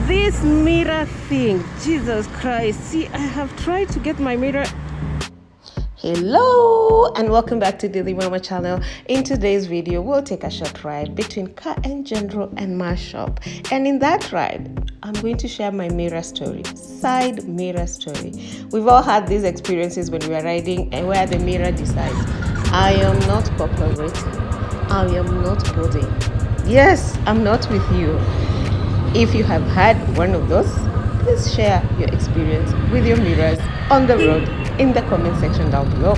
This mirror thing, Jesus Christ. See, I have tried to get my mirror. Hello and welcome back to the Mama channel. In today's video, we'll take a short ride between Car and General and my shop. And in that ride, I'm going to share my mirror story, side mirror story. We've all had these experiences when we are riding and where the mirror decides, I am not cooperating. I am not boarding. Yes, I'm not with you. If you have had one of those, please share your experience with your mirrors on the road in the comment section down below.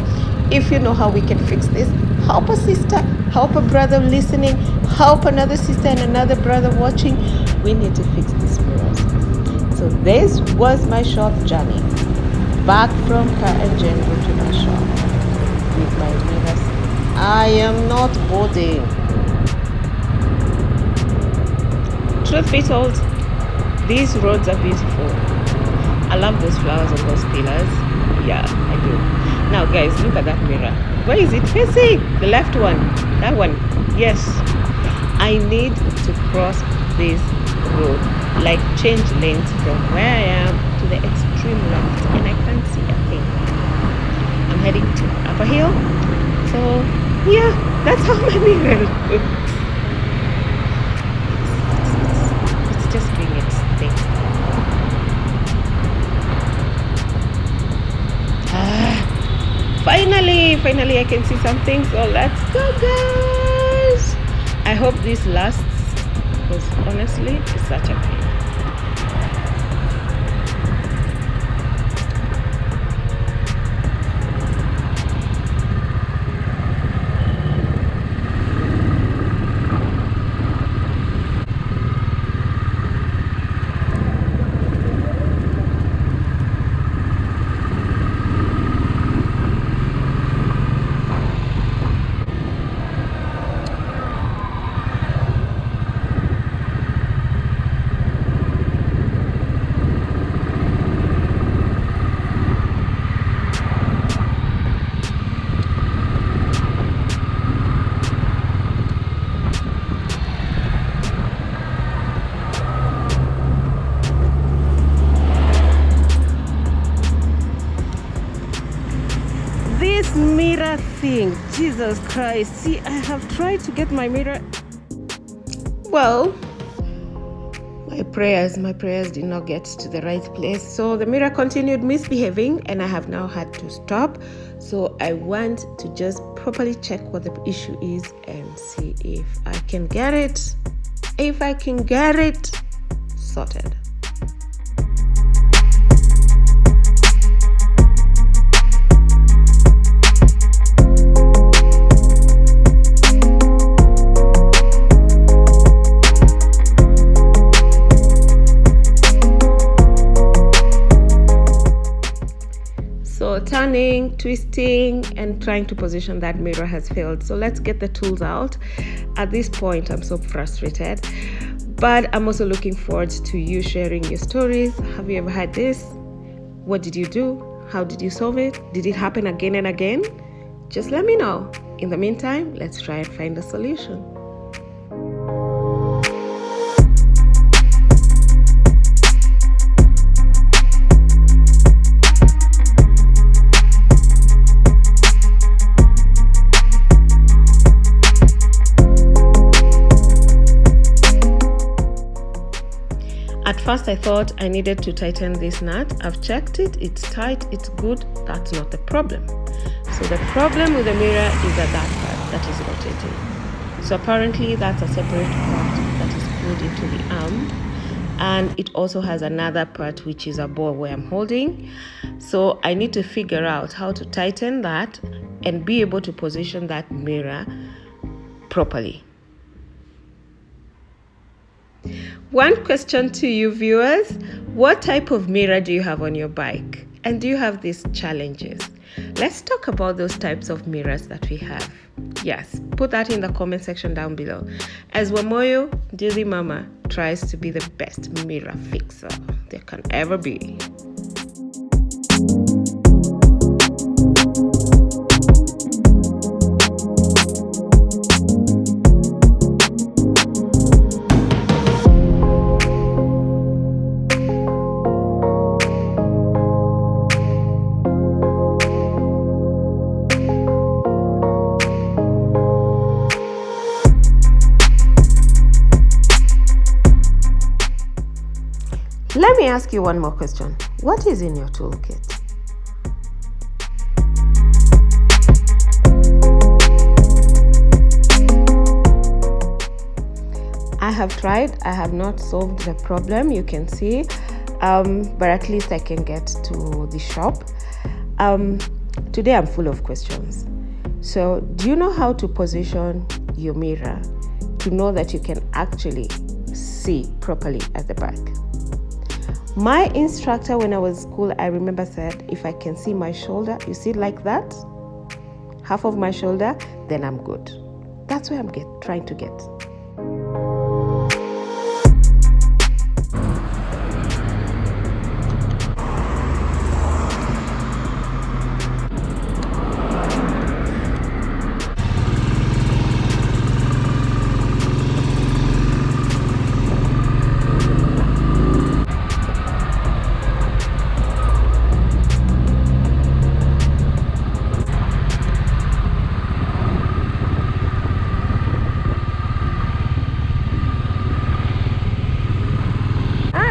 If you know how we can fix this, help a sister, help a brother listening, help another sister and another brother watching. We need to fix these mirrors. So this was my short journey back from Car and General to my shop with my mirrors. I am not boarding. Truth be told, these roads are beautiful. I love those flowers on those pillars. Yeah, I do. Now guys, look at that mirror. Where is it facing? The left one. That one. Yes. I need to cross this road. Like change lanes from where I am to the extreme left. And I can't see a thing. I'm heading to Upper Hill. So yeah, that's how my mirror looks. It's just doing its thing. Finally I can see something, so let's go guys. I hope this lasts because honestly it's such a pain. This mirror thing, Jesus Christ. See, I have tried to get my mirror. Well, my prayers did not get to the right place. So the mirror continued misbehaving and I have now had to stop. So I want to just properly check what the issue is and see if I can get it. If I can get it sorted. So turning, twisting, and trying to position that mirror has failed. So let's get the tools out. At this point, I'm so frustrated, but I'm also looking forward to you sharing your stories. Have you ever had this? What did you do? How did you solve it? Did it happen again and again? Just let me know. In the meantime, let's try and find a solution. At first I thought I needed to tighten this nut. I've checked it, it's tight, it's good. That's not the problem. So the problem with the mirror is that part that is rotating. So apparently that's a separate part that is pulled into the arm. And it also has another part which is a ball where I'm holding. So I need to figure out how to tighten that and be able to position that mirror properly. One question to you viewers, what type of mirror do you have on your bike? And do you have these challenges? Let's talk about those types of mirrors that we have. Yes, put that in the comment section down below. As Wamoyo, Nduthi Mama tries to be the best mirror fixer there can ever be. Let me ask you one more question. What is in your toolkit? I have tried. I have not solved the problem, you can see, but at least I can get to the shop. Today I'm full of questions. So do you know how to position your mirror to know that you can actually see properly at the back? My instructor when I was in school, I remember said, if I can see my shoulder, you see like that, half of my shoulder, then I'm good. That's where I'm trying to get.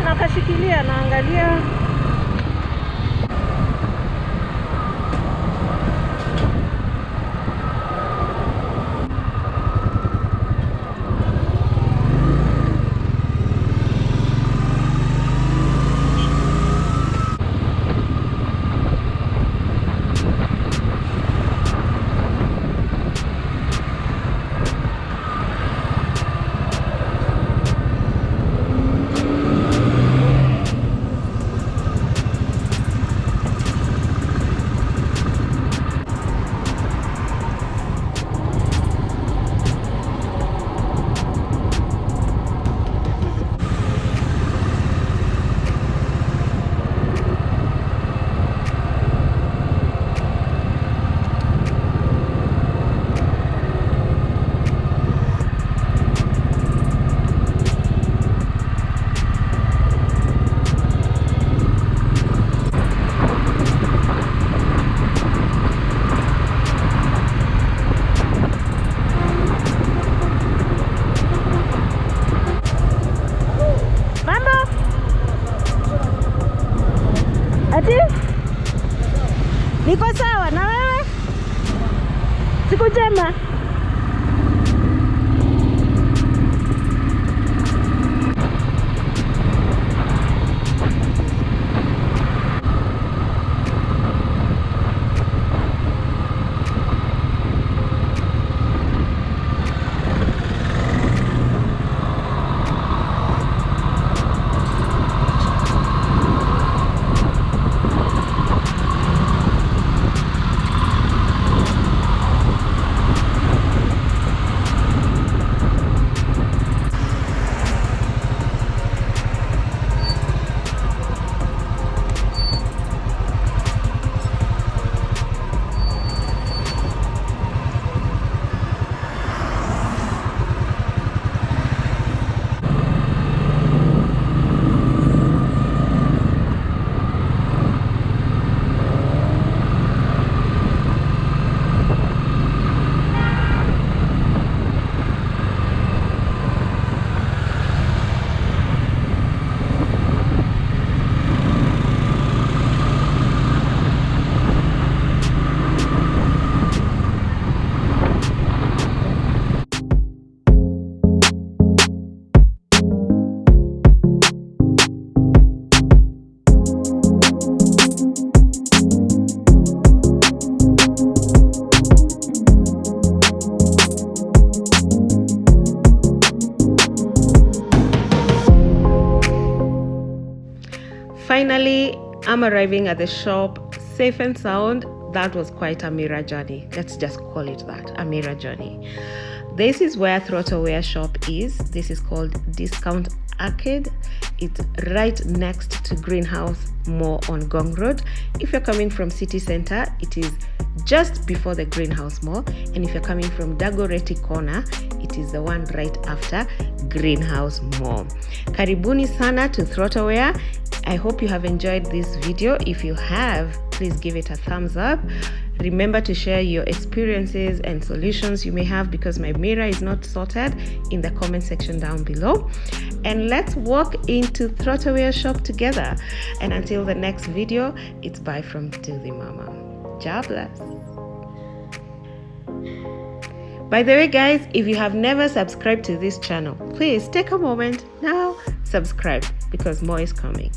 Nakashikilia naangalia. Niko sawa na wewe? Siku njema. Finally, I'm arriving at the shop safe and sound. That was quite a mirror journey. Let's just call it that, a mirror journey. This is where throttle wear shop is. This is called Discount Arcade. It's right next to Greenhouse Mall on Gong Road. If you're coming from city center, it is just before the Greenhouse Mall, and if you're coming from Dagoretti Corner, it is the one right after Greenhouse Mall. Karibuni sana to throttle wear. I hope you have enjoyed this video. If you have, please give it a thumbs up. Remember to share your experiences and solutions you may have, because my mirror is not sorted, in the comment section down below. and let's walk into Throttleware shop together. And until the next video, it's bye from Nduthi Mama. God bless. By the way, guys, if you have never subscribed to this channel, please take a moment now, subscribe, because more is coming.